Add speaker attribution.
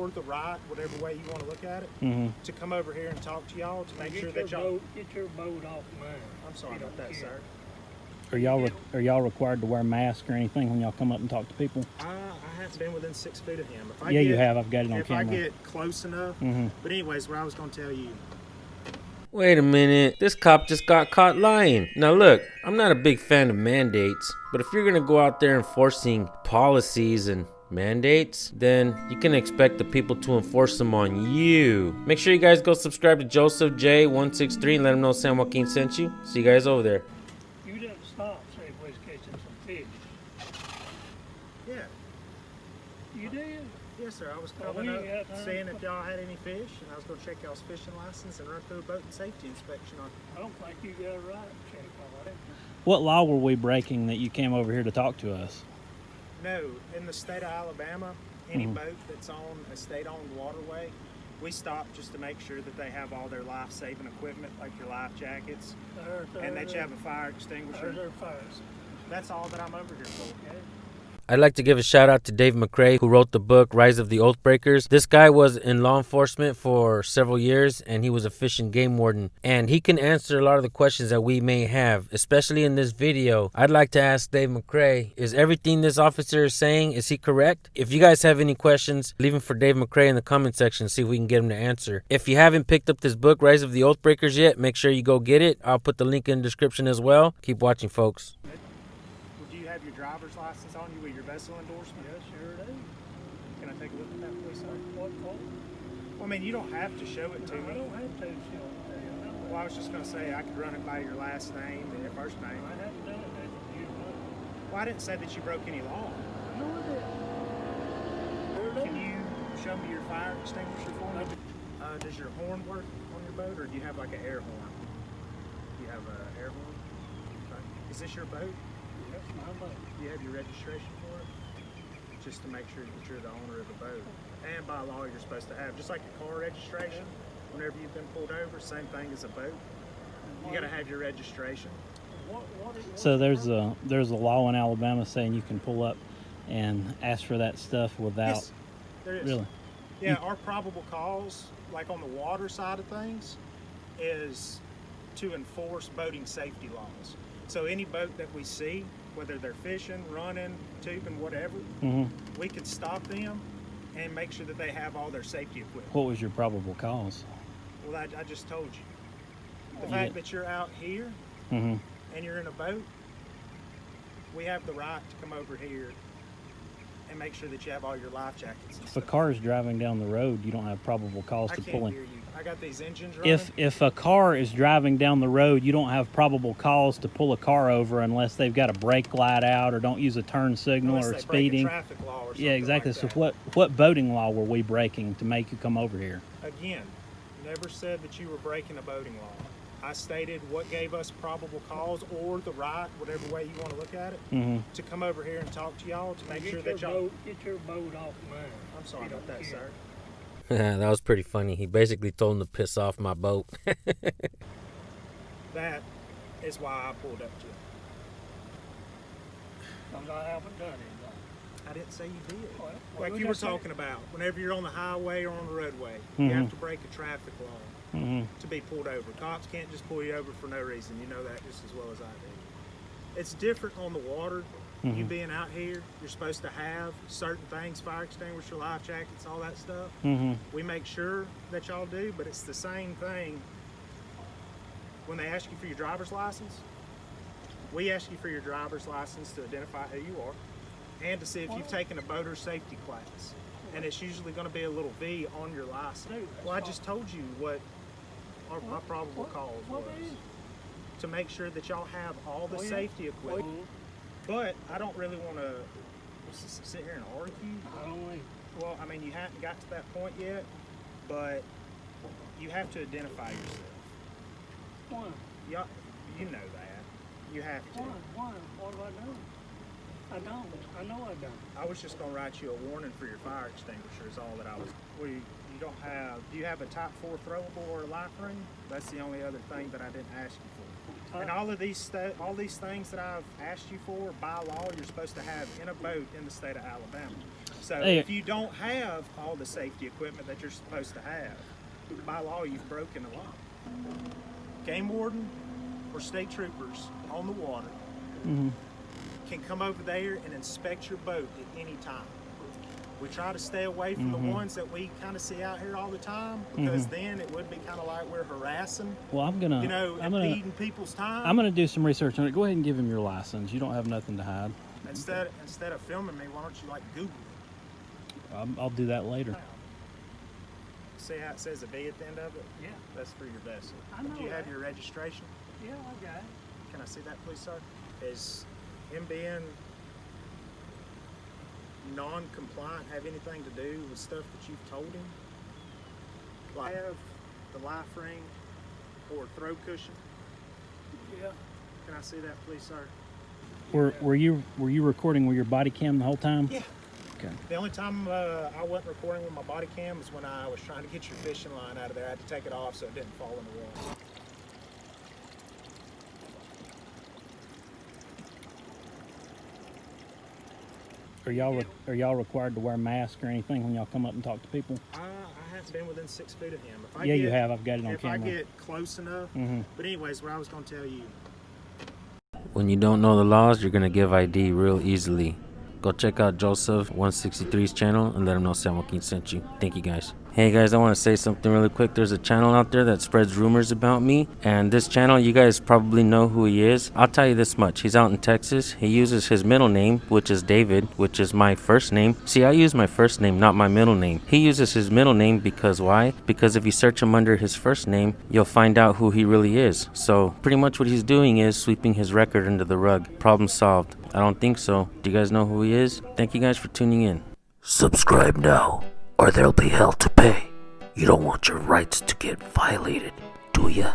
Speaker 1: or the right, whatever way you want to look at it, to come over here and talk to y'all to make sure that y'all...
Speaker 2: Get your boat off mine.
Speaker 1: I'm sorry about that, sir.
Speaker 3: Are y'all required to wear masks or anything when y'all come up and talk to people?
Speaker 1: I haven't been within 6 feet of him. If I
Speaker 3: you have. I've got it on camera.
Speaker 1: If I get close enough. But anyways, what I was going to tell you.
Speaker 4: Wait a minute, this cop just got caught lying. Now look, I'm not a big fan of mandates, but if you're gonna go out there enforcing policies and mandates, then you can expect the people to enforce them on you. Make sure you guys go subscribe to Joseph J163 and let him know San Joaquin sent you. See you guys over there.
Speaker 2: You didn't stop, say, we was catching some fish.
Speaker 1: Yeah.
Speaker 2: You did?
Speaker 1: Yes, sir. I was
Speaker 2: Well,
Speaker 1: calling
Speaker 2: we
Speaker 1: up,
Speaker 2: ain't got time.
Speaker 1: seeing if y'all had any fish, and I was going to check y'all's fishing license and run through a boat and safety inspection on.
Speaker 2: I don't think you got a right to check all that.
Speaker 3: What law were we breaking that you came over here to talk to us?
Speaker 1: No, in the state of Alabama, any boat that's on a state-owned waterway, we stop just to make sure that they have all their life-saving equipment, like your life jackets, and that you have a fire extinguisher.
Speaker 2: There's our fires.
Speaker 1: That's all that I'm over here for.
Speaker 2: Okay.
Speaker 4: I'd like to give a shout out to Dave McCray, who wrote the book Rise of the Oathbreakers. This guy was in law enforcement for several years, and he was a fish and game warden. And he can answer a lot of the questions that we may have, especially in this video. I'd like to ask Dave McCray, is everything this officer is saying, is he correct? If you guys have any questions, leave them for Dave McCray in the comment section, see if we can get him to answer. If you haven't picked up this book, Rise of the Oathbreakers, yet, make sure you go get it. I'll put the link in the description as well. Keep watching, folks.
Speaker 1: Have your driver's license on you with your vessel endorsement?
Speaker 2: Yes, sure do.
Speaker 1: Can I take a look at that, please, sir?
Speaker 2: What for?
Speaker 1: Well, I mean, you don't have to show it to
Speaker 2: I
Speaker 1: me.
Speaker 2: don't have to show it to you.
Speaker 1: Well, I was just going to say I could run it by your last name and your first name.
Speaker 2: I haven't done it. You know.
Speaker 1: Well, I didn't say that you broke any law.
Speaker 2: No, I didn't. Sure do.
Speaker 1: Can you show me your fire extinguisher for me? Does your horn work on your boat, or do you have like an air horn? Do you have an air horn? Okay. Is this your boat?
Speaker 2: That's my boat.
Speaker 1: Do you have your registration for it? Just to make sure that you're the owner of the boat. And by law, you're supposed to have, just like your car registration, whenever you've been pulled over, same thing as a boat. You got to have your registration.
Speaker 3: So there's a law in Alabama saying you can pull up and ask for that stuff without.
Speaker 1: Yes, there is.
Speaker 3: Really?
Speaker 1: Yeah, our probable cause, like on the water side of things, is to enforce boating safety laws. So any boat that we see, whether they're fishing, running, tubing, whatever, we could stop them and make sure that they have all their safety equipment.
Speaker 3: What was your probable cause?
Speaker 1: Well, I just told you. The fact that you're out here and you're in a boat, we have the right to come over here and make sure that you have all your life jackets and
Speaker 3: If a
Speaker 1: stuff.
Speaker 3: car is driving down the road, you don't have probable cause
Speaker 1: I
Speaker 3: to
Speaker 1: can't
Speaker 3: pull in.
Speaker 1: hear you. I got these engines running.
Speaker 3: If a car is driving down the road, you don't have probable cause to pull a car over unless they've got a brake light out or don't use a turn signal
Speaker 1: Unless
Speaker 3: or
Speaker 1: they break a
Speaker 3: speeding.
Speaker 1: traffic law or something
Speaker 3: Yeah, exactly.
Speaker 1: like
Speaker 3: So
Speaker 1: that.
Speaker 3: what boating law were we breaking to make you come over here?
Speaker 1: Again, never said that you were breaking a boating law. I stated what gave us probable cause or the right, whatever way you want to look at it, to come over here and talk to y'all to make sure that y'all...
Speaker 2: Get your boat off mine.
Speaker 1: I'm sorry about that, sir.
Speaker 4: That was pretty funny. He basically told him to piss off my boat.
Speaker 1: That is why I pulled up to you.
Speaker 2: Because I haven't done anything.
Speaker 1: I didn't say you did.
Speaker 2: Well,
Speaker 1: Like
Speaker 2: we
Speaker 1: you were
Speaker 2: just said-
Speaker 1: talking about, whenever you're on the highway or on the roadway, you have to break a traffic law to be pulled over. Cops can't just pull you over for no reason. You know that just as well as I do. It's different on the water. You being out here, you're supposed to have certain things, fire extinguisher, life jackets, all that stuff. We make sure that y'all do, but it's the same thing when they ask you for your driver's license. We ask you for your driver's license to identify who you are and to see if you've taken a boater safety class. And it's usually going to be a little V on your license. Well, I just told you what my probable cause was. To make sure that y'all have all the safety equipment. But I don't really want to sit here and argue.
Speaker 2: I don't think.
Speaker 1: Well, I mean, you haven't got to that point yet, but you have to identify yourself.
Speaker 2: Why?
Speaker 1: You know that. You have to.
Speaker 2: Why? What have I done? I don't. I know I don't.
Speaker 1: I was just going to write you a warning for your fire extinguisher is all that I was. Well, you don't have, do you have a type 4 throwable or a life ring? That's the only other thing that I didn't ask you for. And all these things that I've asked you for, by law, you're supposed to have in a boat in the state of Alabama. So
Speaker 3: Hey.
Speaker 1: if you don't have all the safety equipment that you're supposed to have, by law you've broken the law. Game warden or state troopers on the water can come over there and inspect your boat at any time. We try to stay away from the ones that we kind of see out here all the time, because then it would be kind of like we're harassing,
Speaker 3: Well, I'm gonna,
Speaker 1: impeding people's time.
Speaker 3: I'm gonna do some research on it. Go ahead and give him your license. You don't have nothing to hide.
Speaker 1: Instead of filming me, why don't you like Google it?
Speaker 3: I'll do that later.
Speaker 1: See how it says a V at the end of it?
Speaker 2: Yeah.
Speaker 1: That's for your vessel.
Speaker 2: I know
Speaker 1: Do you have
Speaker 2: that.
Speaker 1: your registration?
Speaker 2: Yeah, I got it.
Speaker 1: Can I see that, please, sir? Is him being non-compliant have anything to do with stuff that you've told him? Like have the life ring or throw cushion?
Speaker 2: Yeah.
Speaker 1: Can I see that, please, sir?
Speaker 3: Were you recording with your body cam the whole time?
Speaker 1: Yeah.
Speaker 3: Okay.
Speaker 1: The only time I wasn't recording with my body cam was when I was trying to get your fishing line out of there. I had to take it off so it didn't fall in the water.
Speaker 3: Are y'all required to wear masks or anything when y'all come up and talk to people?
Speaker 1: I haven't been within 6 feet of him. If I
Speaker 3: Yeah,
Speaker 1: get,
Speaker 3: you have. I've got it on
Speaker 1: if
Speaker 3: camera.
Speaker 1: I get close enough. But anyways, what I was going to tell you.
Speaker 4: When you don't know the laws, you're gonna give ID real easily. Go check out Joseph 163's channel and let him know San Joaquin sent you. Thank you guys. Hey guys, I want to say something really quick. There's a channel out there that spreads rumors about me, and this channel, you guys probably know who he is. I'll tell you this much: he's out in Texas. He uses his middle name, which is David, which is my first name. See, I use my first name, not my middle name. He uses his middle name because why? Because if you search him under his first name, you'll find out who he really is. So pretty much what he's doing is sweeping his record under the rug. Problem solved. I don't think so. Do you guys know who he is? Thank you guys for tuning in.
Speaker 5: Subscribe now, or there'll be hell to pay. You don't want your rights to get violated, do ya?